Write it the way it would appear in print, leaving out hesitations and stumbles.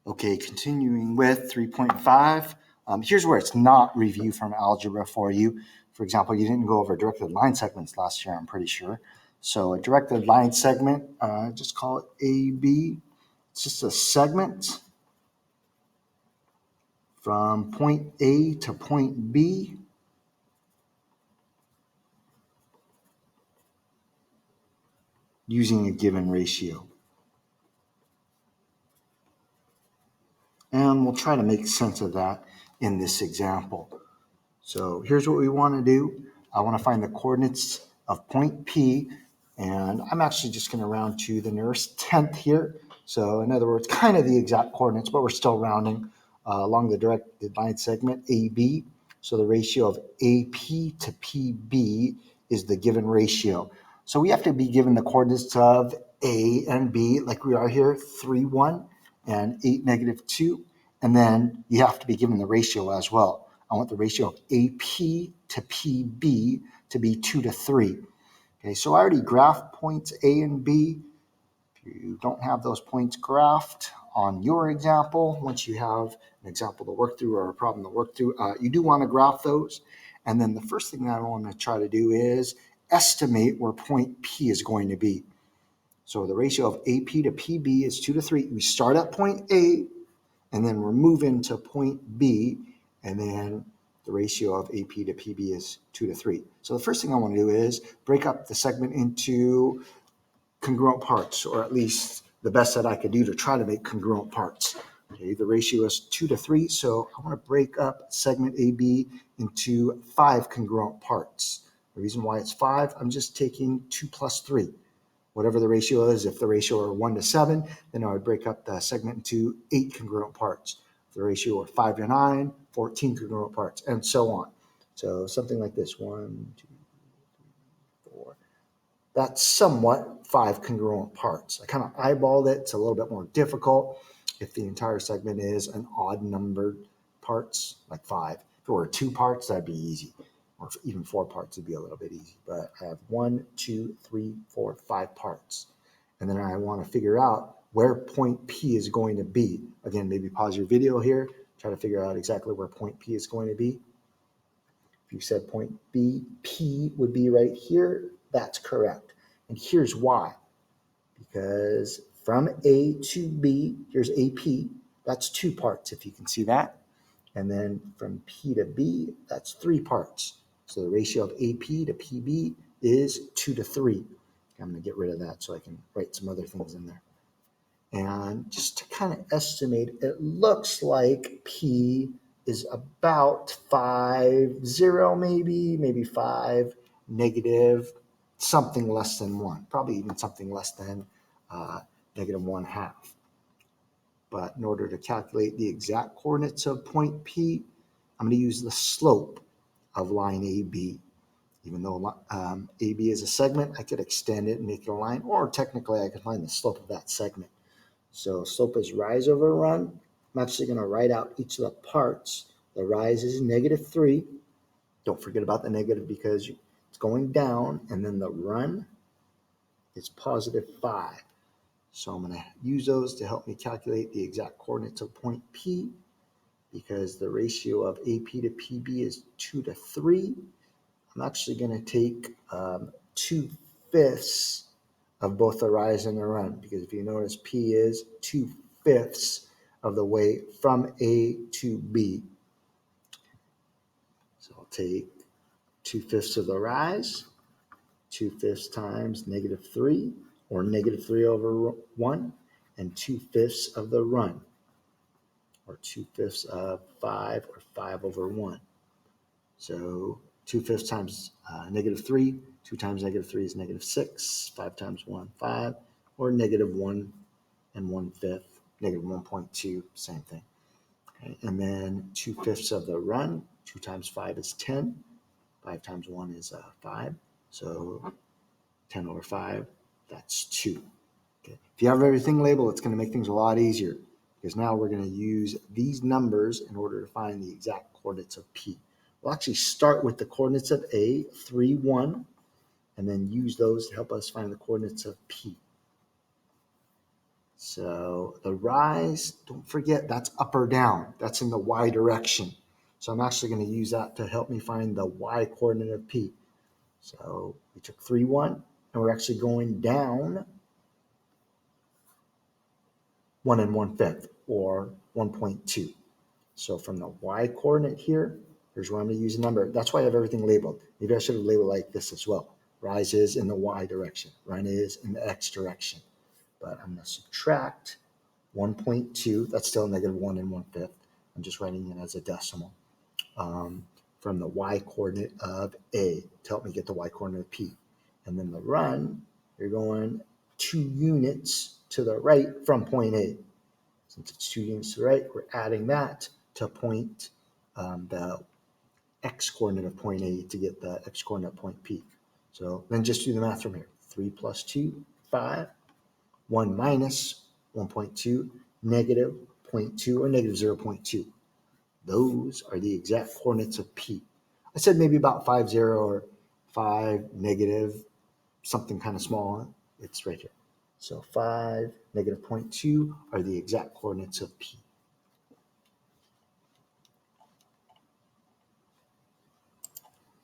Okay, continuing with 3.5. Here's where it's not review from algebra for you. For example, you didn't go over directed line segments last year, I'm pretty sure. So a directed line segment, just call it AB. It's just a segment from point A to point B. Using a given ratio. And we'll try to make sense of that in this example. So here's what we want to do. I want to find the coordinates of point P, and I'm actually just going to round to the nearest tenth here. So in other words, kind of the exact coordinates, but we're still rounding along the directed line segment AB. So the ratio of AP to PB is the given ratio. So we have to be given the coordinates of A and B, like we are here, 3, 1 and 8, -2. And then you have to be given the ratio as well. I want the ratio of AP to PB to be 2:3. Okay, so I already graphed points A and B. If you don't have those points graphed on your example, once you have an example to work through or a problem to work through, you do want to graph those. And then the first thing I want to try to do is estimate where point P is going to be. So the ratio of AP to PB is 2:3. We start at point A, and then we're moving to point B, and then the ratio of AP to PB is 2:3. So the first thing I want to do is break up the segment into congruent parts, or at least the best that I could do to try to make congruent parts. Okay, the ratio is 2:3, so I want to break up segment AB into 5 congruent parts. The reason why it's 5, I'm just taking 2 plus 3. Whatever the ratio is, if the ratio are 1 to 7, then I would break up the segment into 8 congruent parts. If the ratio are 5 to 9, 14 congruent parts, and so on. So something like this, 1, 2, 3, 4. That's somewhat 5 congruent parts. I kind of eyeballed it. It's a little bit more difficult if the entire segment is an odd numbered parts, like 5. If it were 2 parts, that'd be easy. Or even 4 parts would be a little bit easy. But I have 1, 2, 3, 4, 5 parts. And then I want to figure out where point P is going to be. Again, maybe pause your video here, try to figure out exactly where point P is going to be. If you said point B, P would be right here, that's correct. And here's why. Because from A to B, here's AP, that's 2 parts, if you can see that. And then from P to B, that's 3 parts. So the ratio of AP to PB is 2:3. I'm going to get rid of that so I can write some other things in there. And just to kind of estimate, it looks like P is about 5, 0 maybe 5, negative, something less than 1. Probably even something less than -1/2. But in order to calculate the exact coordinates of point P, I'm going to use the slope of line AB. Even though AB is a segment, I could extend it and make it a line, or technically I could find the slope of that segment. So slope is rise over run. I'm actually going to write out each of the parts. The rise is -3. Don't forget about the negative because it's going down, and then the run is +5. So I'm going to use those to help me calculate the exact coordinates of point P, because the ratio of AP to PB is 2:3. I'm actually going to take 2/5 of both the rise and the run, because if you notice, P is 2/5 of the way from A to B. So I'll take 2/5 of the rise, 2/5 times -3, or -3 over 1, and 2/5 of the run, or 2/5 of 5, or 5 over 1. So 2/5 times -3, 2 times -3 is -6, 5 times 1, 5, or -1 and 1/5, -1.2, same thing. Okay. And then 2/5 of the run, 2 times 5 is 10, 5 times 1 is 5, so 10 over 5, that's 2. Okay. If you have everything labeled, it's going to make things a lot easier, because now we're going to use these numbers in order to find the exact coordinates of P. We'll actually start with the coordinates of A, 3, 1, and then use those to help us find the coordinates of P. So the rise, don't forget, that's up or down. That's in the y direction. So I'm actually going to use that to help me find the y coordinate of P. So we took 3, 1, and we're actually going down 1 1/5, or 1.2. So from the y coordinate here, here's where I'm going to use a number. That's why I have everything labeled. Maybe I should have labeled like this as well. Rise is in the y direction. Run is in the x direction. But I'm going to subtract 1.2. That's still negative 1 1/5. I'm just writing it as a decimal. From the y coordinate of A to help me get the y coordinate of P. And then the run, you're going 2 units to the right from point A. Since it's 2 units to the right, we're adding that to point the x coordinate of point A to get the x coordinate of point P. So then just do the math from here. 3 plus 2, 5. 1 minus 1.2, negative 0.2, or negative 0.2. Those are the exact coordinates of P. I said maybe about 5, 0, or 5, negative, something kind of small. It's right here. So 5, negative 0.2 are the exact coordinates of P.